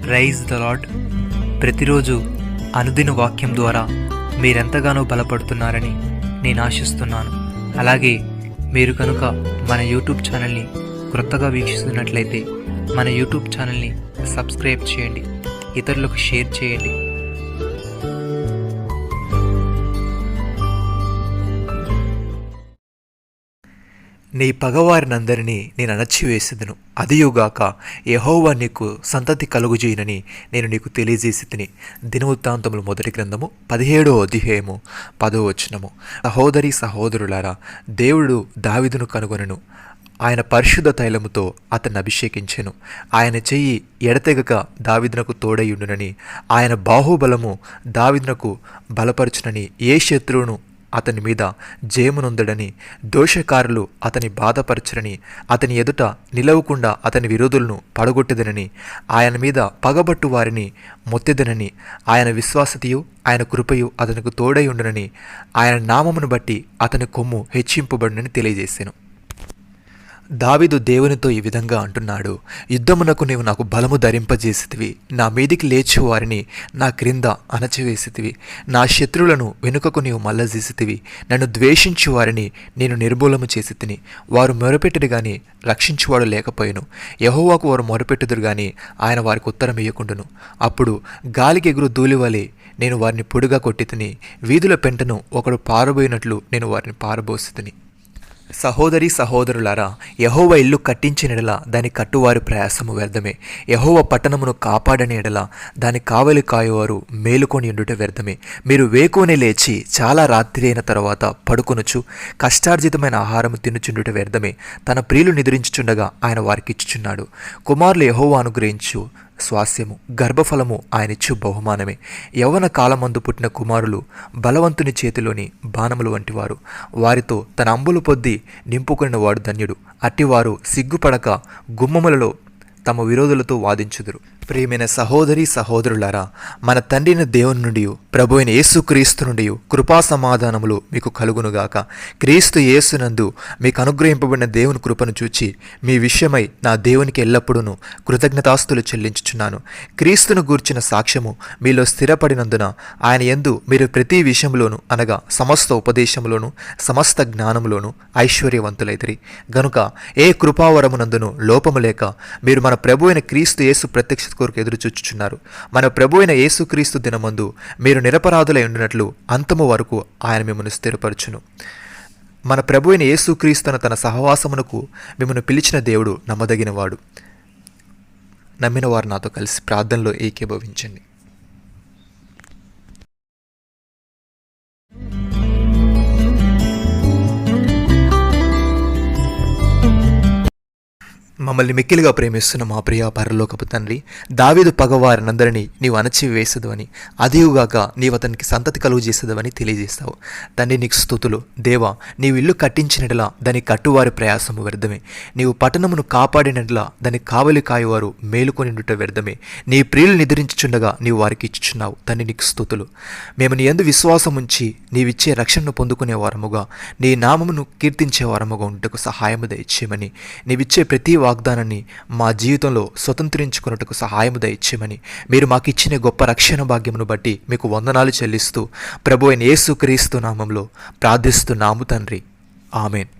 Praise the lord. ప్రతిరోజు అనుదిన వాక్యం ద్వారా మీరెంతగానో బలపడుతున్నారని నేను ఆశిస్తున్నాను. అలాగే మీరు కనుక మన యూట్యూబ్ ఛానల్ని క్రొత్తగా వీక్షిస్తున్నట్లయితే మన యూట్యూబ్ ఛానల్ని సబ్స్క్రైబ్ చేయండి, ఇతరులకు షేర్ చేయండి. నీ పగవారినందరినీ నేను అణచివేసేదను, అదియుగాక యెహోవా నీకు సంతతి కలుగుజేయునని నేను నీకు తెలియజేసి తిని. దినవృత్తాంతములు 1వ గ్రంథము 17వ అధ్యాయము 10వ వచనము. సహోదరి సహోదరులారా, దేవుడు దావీదును కనుగొనెను, ఆయన పరిశుద్ధ తైలముతో అతన్ని అభిషేకించెను. ఆయన చెయ్యి ఎడతెగక దావీదునకు తోడయుండునని, ఆయన బాహుబలము దావీదునకు బలపరచునని, ఏ శత్రువును అతని మీద జయమునొందడని, దోషకారులు అతని బాధపరచరని, అతని ఎదుట నిలవకుండా అతని విరోధులను పడగొట్టెదనని, ఆయన మీద పగబట్టు వారిని మొత్తెదనని, ఆయన విశ్వాసతయు ఆయన కృపయు అతనికి తోడై ఉండునని, ఆయన నామమును బట్టి అతని కొమ్ము హెచ్చింపబడునని తెలియజేశాను. దావీదు దేవునితో ఈ విధంగా అంటున్నాడు: యుద్ధమునకు నీవు నాకు బలము ధరింపజేసితివి, నా మీదికి లేచి వారిని నా క్రింద అణచివేసితివి, నా శత్రువులను వెనుకకు నీవు మల్లజేసితివి, నన్ను ద్వేషించు వారిని నేను నిర్మూలము చేసి తిని. వారు మొరపెట్టుడు గాని రక్షించువాడు లేకపోయాను, యెహోవాకు వారు మొరపెట్టుదురు గాని ఆయన వారికి ఉత్తరం ఇయ్యకుండును. అప్పుడు గాలికి ఎగురు ధూళివలె నేను వారిని పొడిగా కొట్టి తిని, వీధుల పెంటను ఒకడు పారబోయినట్లు నేను వారిని పారబోసి తిని. సహోదరి సహోదరులారా, యెహోవా ఇల్లు కట్టించిన ఎడల దాని కట్టువారి ప్రయాసము వ్యర్థమే. యెహోవా పట్టణమును కాపాడని ఎడల దాని కావలి కాయువారు మేలుకొని ఉండుట వ్యర్థమే. మీరు వేకువనే లేచి చాలా రాత్రి అయిన తర్వాత పడుకొనుచు కష్టార్జితమైన ఆహారము తినుచుండుట వ్యర్థమే. తన ప్రియులు నిద్రించుచుండగా ఆయన వారికి ఇచ్చుచున్నాడు. కుమారులు యెహోవా అనుగ్రహించు స్వాస్యము, గర్భఫలము ఆయనిచ్చు బహుమానమే. యవ్వన కాలమందు పుట్టిన కుమారులు బలవంతుని చేతిలోని బాణములు వంటివారు, వారితో తన అంబులు పొద్ది నింపుకున్న వాడు ధన్యుడు. అట్టివారు సిగ్గుపడక గుమ్మములలో తమ విరోధులతో వాదించుదురు. ప్రియమైన సహోదరి సహోదరులారా, మన తండ్రిని దేవుని నుండి ప్రభు అయిన యేసుక్రీస్తు నుండి కృపా సమాధానములు మీకు కలుగునుగాక. క్రీస్తు యేసునందు మీకు అనుగ్రహింపబడిన దేవుని కృపను చూచి మీ విషయమై నా దేవునికి ఎల్లప్పుడూ కృతజ్ఞతాస్తులు చెల్లించుచున్నాను. క్రీస్తును గూర్చిన సాక్ష్యము మీలో స్థిరపడినందున ఆయన యందు మీరు ప్రతి విషయంలోనూ అనగా సమస్త ఉపదేశంలోనూ సమస్త జ్ఞానములోనూ ఐశ్వర్యవంతులైతిరి. గనుక ఏ కృపావరమునందును లోపము లేక మీరు మన ప్రభు అయిన క్రీస్తు యేసు ప్రత్యక్షత కొరకు ఎదురు చూచుచున్నారు. మన ప్రభు అయిన యేసుక్రీస్తు దినమందు మీరు నిరపరాధులై ఉండినట్లు అంతము వరకు ఆయన మిమ్మల్ని స్థిరపరచును. మన ప్రభు అయిన యేసుక్రీస్తును తన సహవాసమునకు మిమ్మల్ని పిలిచిన దేవుడు నమ్మదగినవాడు. నమ్మిన వారు నాతో కలిసి ప్రార్థనలో ఏకీభవించండి. మమ్మల్ని మిక్కిలిగా ప్రేమిస్తున్న మా ప్రియ పరలోకపు తండ్రి, దావీదు పగవారినందరినీ నీవు అణచివేసదు అని, అదియుగాక నీవు అతనికి సంతతి కలుగు చేసేదు అని తెలియజేస్తావు. తండ్రి నీకు స్తుతులు. దేవా, నీవు ఇల్లు కట్టించినట్లా దాని కట్టువారి ప్రయాసము వ్యర్థమే. నీవు పట్టణమును కాపాడినట్లా దాని కావలి కాయువారు మేలుకొనిండుట వ్యర్థమే. నీ ప్రియులు నిద్రించుచుండగా నీవు వారికి ఇచ్చుచున్నావు. తండ్రి నీకు స్తుతులు. మేము నీ యందు విశ్వాసం ఉంచి నీవిచ్చే రక్షణను పొందుకునే వారముగా, నీ నామమును కీర్తించే వారముగా ఉంటకు సహాయము దయచేయమని, నీవిచ్చే ప్రతి వాగ్దానాన్ని మా జీవితంలో స్వతంత్రించుకున్నట్టుకు సహాయము దయచేయమని, మీరు మాకు ఇచ్చిన గొప్ప రక్షణ భాగ్యమును బట్టి మీకు వందనాలు చెల్లిస్తూ ప్రభు అయిన యేసుక్రీస్తు నామంలో ప్రార్థిస్తున్నాము తండ్రి. ఆమేన్.